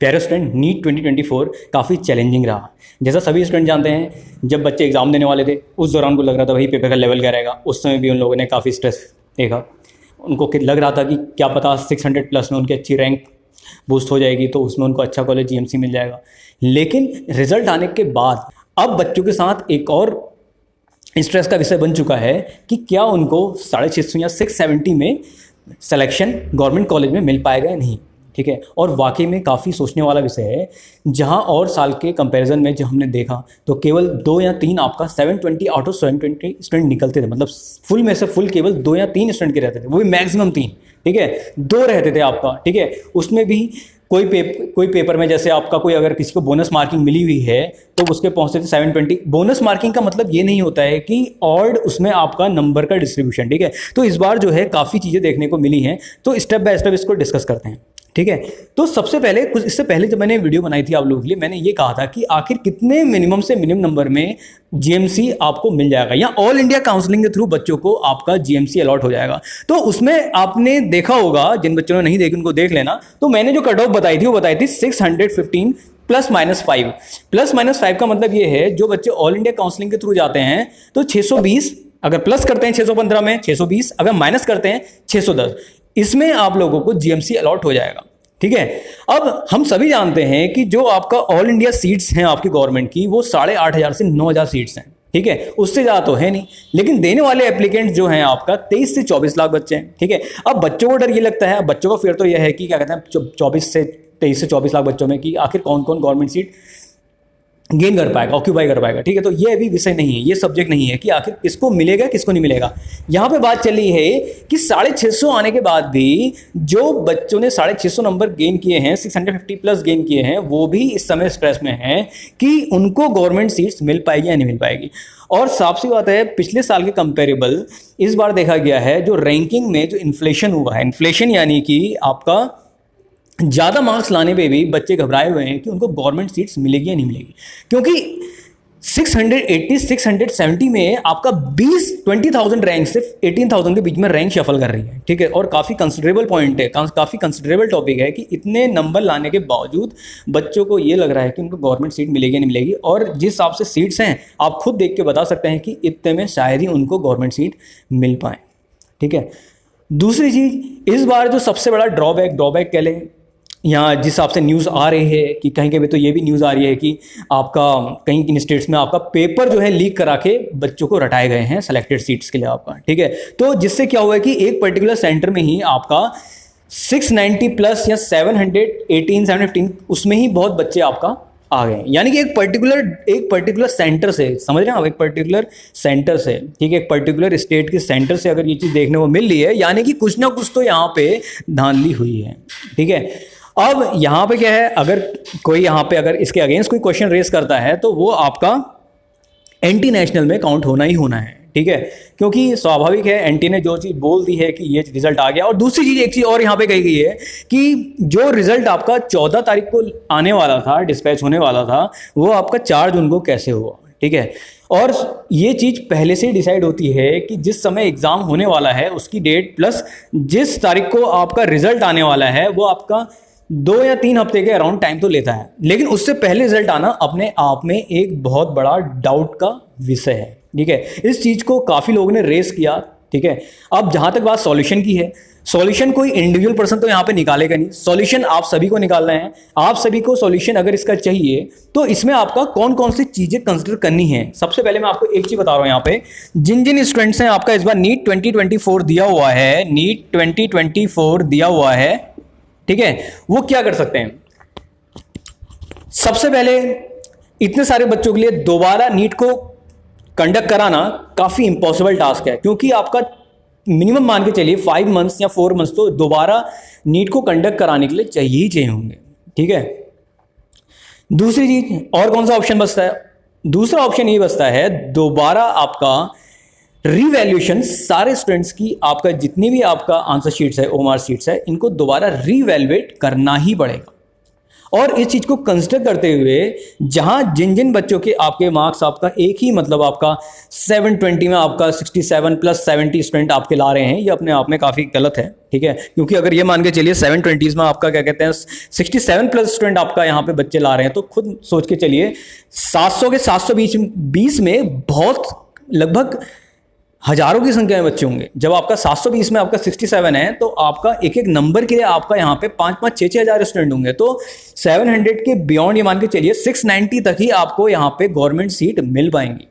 प्यारे student, NEET 2024 काफ़ी challenging रहा। जैसा सभी स्टूडेंट जानते हैं, जब बच्चे एग्जाम देने वाले थे उस दौरान को लग रहा था भाई पेपर का लेवल क्या रहेगा। उस समय भी उन लोगों ने काफ़ी स्ट्रेस देखा। उनको लग रहा था कि क्या पता 600 प्लस में उनकी अच्छी रैंक बूस्ट हो जाएगी, तो उसमें उनको अच्छा कॉलेज जीएमसी मिल जाएगा। लेकिन रिजल्ट आने के बाद अब बच्चों के साथ एक और स्ट्रेस का विषय बन चुका है कि क्या उनको 650 या 670 में सिलेक्शन गवर्नमेंट कॉलेज में मिल पाएगा या नहीं। ठीक है, और वाकई में काफ़ी सोचने वाला विषय है। जहां और साल के कंपैरिजन में जो हमने देखा तो केवल 2 या 3 आपका 720 आउट ऑफ 720 स्टूडेंट निकलते थे। मतलब फुल में से फुल केवल 2 या 3 स्टूडेंट के रहते थे, वो भी मैक्सिमम 3। ठीक है, 2 रहते थे आपका। ठीक है, उसमें भी कोई पेपर में जैसे आपका कोई अगर किसी को बोनस मार्किंग मिली हुई है तो उसके पहुंचते थे 720। बोनस मार्किंग का मतलब ये नहीं होता है कि ऑड उसमें आपका नंबर का डिस्ट्रीब्यूशन। ठीक है, तो इस बार जो है काफ़ी चीज़ें देखने को मिली हैं, तो स्टेप बाय स्टेप इसको डिस्कस करते हैं। ठीक है, तो सबसे पहले कुछ इससे पहले जब मैंने वीडियो बनाई थी आप लोगों के लिए, मैंने ये कहा था कि आखिर कितने मिनिमम से मिनिमम नंबर में जीएमसी आपको मिल जाएगा या ऑल इंडिया काउंसलिंग के थ्रू बच्चों को आपका जीएमसी अलॉट हो जाएगा। तो उसमें आपने देखा होगा, जिन बच्चों ने नहीं देखी उनको देख लेना। तो मैंने जो कट ऑफ बताई थी वो बताई थी 615 +-5। +-5 का मतलब ये है जो बच्चे ऑल इंडिया काउंसलिंग के थ्रू जाते हैं तो 620, अगर प्लस करते हैं 615 में 620, अगर माइनस करते हैं 610, इसमें आप लोगों को जीएमसी अलॉट हो जाएगा। ठीक है, अब हम सभी जानते हैं कि जो आपका ऑल इंडिया सीट्स हैं आपकी गवर्नमेंट की, वो 8,500 से 9,000 सीट्स हैं। ठीक है, उससे ज़्यादा तो है नहीं, लेकिन देने वाले एप्लीकेंट जो हैं आपका 23 से 24 लाख बच्चे हैं। ठीक है, अब बच्चों को डर ये लगता है, बच्चों का फिर तो यह है कि क्या कहते हैं 23 से 24 लाख बच्चों में कि आखिर कौन कौन गवर्नमेंट सीट गेन कर पाएगा, ऑक्यूपाई कर पाएगा। ठीक है, तो ये अभी विषय नहीं है, ये सब्जेक्ट नहीं है कि आखिर किसको मिलेगा किसको नहीं मिलेगा। यहाँ पे बात चली है कि 650 आने के बाद भी जो बच्चों ने 650 नंबर गेन किए हैं, 650 प्लस गेन किए हैं, वो भी इस समय स्ट्रेस में हैं कि उनको गवर्नमेंट सीट्स मिल पाएगी या नहीं मिल पाएगी। और साफ सी बात है, पिछले साल के कंपेरेबल इस बार देखा गया है जो रैंकिंग में जो इन्फ्लेशन हुआ है, इन्फ्लेशन यानी कि आपका ज़्यादा मार्क्स लाने पे भी बच्चे घबराए हुए हैं कि उनको गवर्नमेंट सीट्स मिलेगी या नहीं मिलेगी, क्योंकि 680 670 में आपका 20,000 रैंक सिर्फ 18,000 के बीच में रैंक शफल कर रही है। ठीक है, और काफ़ी कंसिडरेबल पॉइंट है, काफ़ी कंसिडरेबल टॉपिक है कि इतने नंबर लाने के बावजूद बच्चों को ये लग रहा है कि उनको गवर्नमेंट सीट मिलेगी या नहीं मिलेगी। और जिस हिसाब से सीट्स हैं आप खुद देख के बता सकते हैं कि इतने में शायद ही उनको गवर्नमेंट सीट मिल पाए। ठीक है, दूसरी चीज़ इस बार जो सबसे बड़ा ड्रॉबैक कह लें, यहाँ जिस हिसाब से न्यूज़ आ रही है कि कहीं कहीं तो ये भी न्यूज़ आ रही है कि आपका कहीं किन स्टेट्स में आपका पेपर जो है लीक करा के बच्चों को रटाए गए हैं सेलेक्टेड सीट्स के लिए आपका। ठीक है, तो जिससे क्या हुआ है कि एक पर्टिकुलर सेंटर में ही आपका 690 प्लस या 718 715 उसमें ही बहुत बच्चे आपका आ गए। यानी कि एक पर्टिकुलर सेंटर से, समझ रहे हैं आप, एक पर्टिकुलर सेंटर से, ठीक है, एक पर्टिकुलर स्टेट के सेंटर से अगर ये चीज़ देखने को मिल रही है, यानी कि कुछ ना कुछ तो यहाँ पे धांधली हुई है। ठीक है, अब यहाँ पे क्या है, अगर कोई यहाँ पे अगर इसके अगेंस्ट कोई क्वेश्चन रेस करता है तो वो आपका एंटी नेशनल में काउंट होना ही होना है। ठीक है, क्योंकि स्वाभाविक है, एंटी ने जो चीज़ बोल दी है कि ये रिजल्ट आ गया। और दूसरी चीज़, एक चीज़ और यहाँ पे कही गई है कि जो रिजल्ट आपका 14 तारीख को आने वाला था, डिस्पैच होने वाला था, वो आपका 4 जून को कैसे हुआ। ठीक है, और ये चीज़ पहले से ही डिसाइड होती है कि जिस समय एग्ज़ाम होने वाला है उसकी डेट प्लस जिस तारीख को आपका रिजल्ट आने वाला है वो आपका 2 या 3 हफ्ते के अराउंड टाइम तो लेता है। लेकिन उससे पहले रिजल्ट आना अपने आप में एक बहुत बड़ा डाउट का विषय है। ठीक है, इस चीज़ को काफ़ी लोगों ने रेस किया। ठीक है, अब जहाँ तक बात सॉल्यूशन की है, सॉल्यूशन कोई इंडिविजुअल पर्सन तो यहाँ पे निकालेगा नहीं, सॉल्यूशन आप सभी को निकालना है। आप सभी को सॉल्यूशन अगर इसका चाहिए तो इसमें आपका कौन कौन सी चीज़ें कंसिडर करनी है। सबसे पहले मैं आपको एक चीज़ बता रहा हूँ, यहाँ पे जिन स्टूडेंट्स हैं आपका इस बार नीट 2024 दिया हुआ है, नीट 2024 दिया हुआ है, ठीक है, वो क्या कर सकते हैं। सबसे पहले इतने सारे बच्चों के लिए दोबारा नीट को कंडक्ट कराना काफ़ी इम्पॉसिबल टास्क है, क्योंकि आपका मिनिमम मान के चलिए 5 मंथ्स या 4 मंथ्स तो दोबारा नीट को कंडक्ट कराने के लिए चाहिए होंगे। ठीक है, दूसरी चीज और कौन सा ऑप्शन बचता है, दूसरा ऑप्शन ये बचता है दोबारा आपका रीवैल्यूएशन सारे स्टूडेंट्स की, आपका जितनी भी आपका आंसर शीट्स है, ओएमआर शीट्स है, इनको दोबारा रीवैल्यूएट करना ही पड़ेगा। और इस चीज़ को कंसिडर करते हुए जहां जिन जिन बच्चों के आपके मार्क्स आपका एक ही मतलब आपका 720 में आपका 67 प्लस 70 स्टूडेंट आपके ला रहे हैं, ये अपने आप में काफ़ी गलत है, ठीक है। क्योंकि अगर ये मान के चलिए 720 में आपका क्या कहते हैं 67 प्लस स्टूडेंट आपका यहाँ पे बच्चे ला रहे हैं, तो खुद सोच के चलिए 700 के 720 में बहुत लगभग हजारों की संख्या में बच्चे होंगे। जब आपका 720 में आपका 67 है तो आपका एक एक नंबर के लिए आपका यहाँ पे 5-5, 6-6 हजार स्टूडेंट होंगे। तो 700 के बियॉन्ड ये मान के चलिए 690 तक ही आपको यहाँ पे गवर्नमेंट सीट मिल पाएंगी,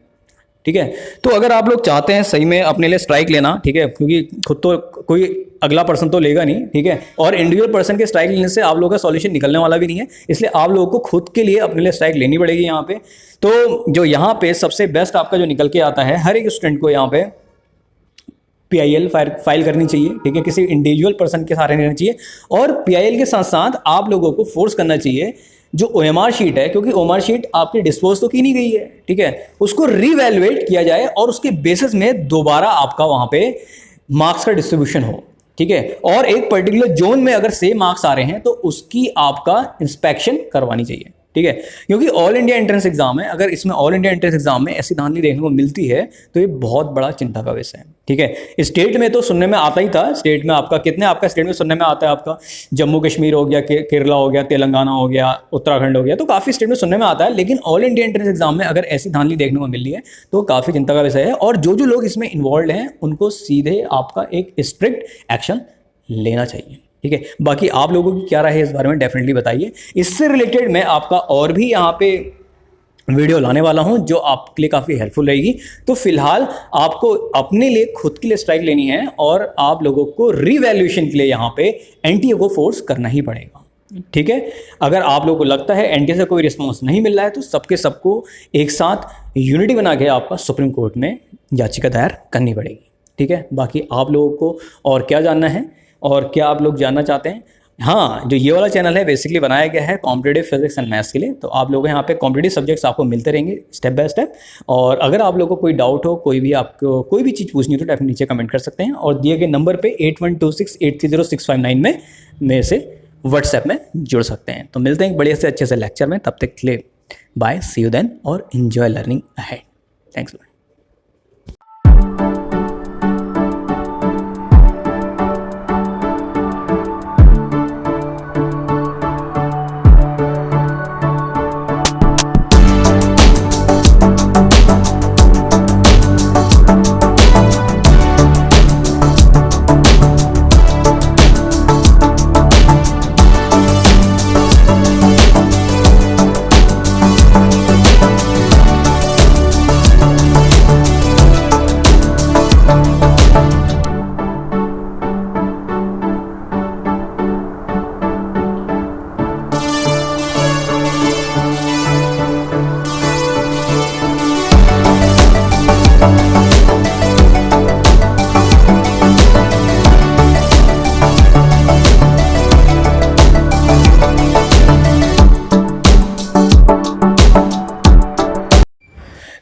ठीक है। तो अगर आप लोग चाहते हैं सही में अपने लिए स्ट्राइक लेना, ठीक है, क्योंकि खुद तो कोई अगला पर्सन तो लेगा नहीं, ठीक है, और इंडिविजुअल पर्सन के स्ट्राइक लेने से आप लोगों का सॉल्यूशन निकलने वाला भी नहीं है, इसलिए आप लोगों को खुद के लिए अपने लिए स्ट्राइक लेनी पड़ेगी यहाँ पे। तो जो यहाँ पे सबसे बेस्ट आपका जो निकल के आता है, हर एक स्टूडेंट को यहाँ पे PIL फाइल करनी चाहिए, ठीक है, किसी इंडिविजुअल पर्सन के सहारे रहना चाहिए। और PIL के साथ साथ आप लोगों को फोर्स करना चाहिए जो OMR शीट है, क्योंकि OMR शीट आपकी डिस्पोज तो की नहीं गई है, ठीक है, उसको रीवैल्यूएट किया जाए और उसके बेसिस में दोबारा आपका वहां पे मार्क्स का डिस्ट्रीब्यूशन हो, ठीक है। और एक पर्टिकुलर जोन में अगर सेम मार्क्स आ रहे हैं तो उसकी आपका इंस्पेक्शन करवानी चाहिए, ठीक है, क्योंकि ऑल इंडिया एंट्रेंस एग्जाम है। अगर इसमें ऑल इंडिया एंट्रेंस एग्जाम में ऐसी धांधली देखने को मिलती है तो ये बहुत बड़ा चिंता का विषय है, ठीक है। स्टेट में तो सुनने में आता ही था, स्टेट में आपका कितने आपका स्टेट में सुनने में आता है, आपका जम्मू कश्मीर हो गया, केरला हो गया, तेलंगाना हो गया, उत्तराखंड हो गया, तो काफ़ी स्टेट में सुनने में आता है। लेकिन ऑल इंडिया एंट्रेंस एग्जाम में अगर ऐसी धांधली देखने को मिल रही है तो काफ़ी चिंता का विषय है। और जो जो लोग इसमें इन्वॉल्व हैं उनको सीधे आपका एक स्ट्रिक्ट एक्शन लेना चाहिए, ठीक है। बाकी आप लोगों की क्या राय है इस बारे में डेफिनेटली बताइए। इससे रिलेटेड मैं आपका और भी यहाँ पे वीडियो लाने वाला हूं जो आपके लिए काफ़ी हेल्पफुल रहेगी। तो फिलहाल आपको अपने लिए खुद के लिए स्ट्राइक लेनी है और आप लोगों को रिवैल्यूएशन के लिए यहाँ पे NTA को फोर्स करना ही पड़ेगा, ठीक है। अगर आप लोगों को लगता है NTA से कोई रिस्पॉन्स नहीं मिल रहा है तो सबके सबको एक साथ यूनिटी बना के आपका सुप्रीम कोर्ट में याचिका दायर करनी पड़ेगी, ठीक है। बाकी आप लोगों को और क्या जानना है और क्या आप लोग जानना चाहते हैं, हाँ, जो ये वाला चैनल है बेसिकली बनाया गया है कॉम्पिटिटिव फिजिक्स एंड मैथ्स के लिए। तो आप लोग यहाँ पे कॉम्पिटिटिव सब्जेक्ट्स आपको मिलते रहेंगे स्टेप बाय स्टेप। और अगर आप लोगों को कोई डाउट हो, कोई भी आपको कोई भी चीज़ पूछनी हो तो डेफिनेटली नीचे कमेंट कर सकते हैं और दिए गए नंबर पे 8126830659 में मेरे से व्हाट्सएप में जुड़ सकते हैं। तो मिलते हैं एक बढ़िया से अच्छे से लेक्चर में, तब तक के लिए बाय, सी यू देन और एंजॉय लर्निंग अहेड। थैंक्स।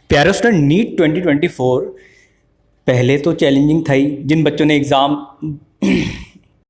प्यारे स्टूडेंट, नीट 2024 पहले तो चैलेंजिंग था ही। जिन बच्चों ने एग्ज़ाम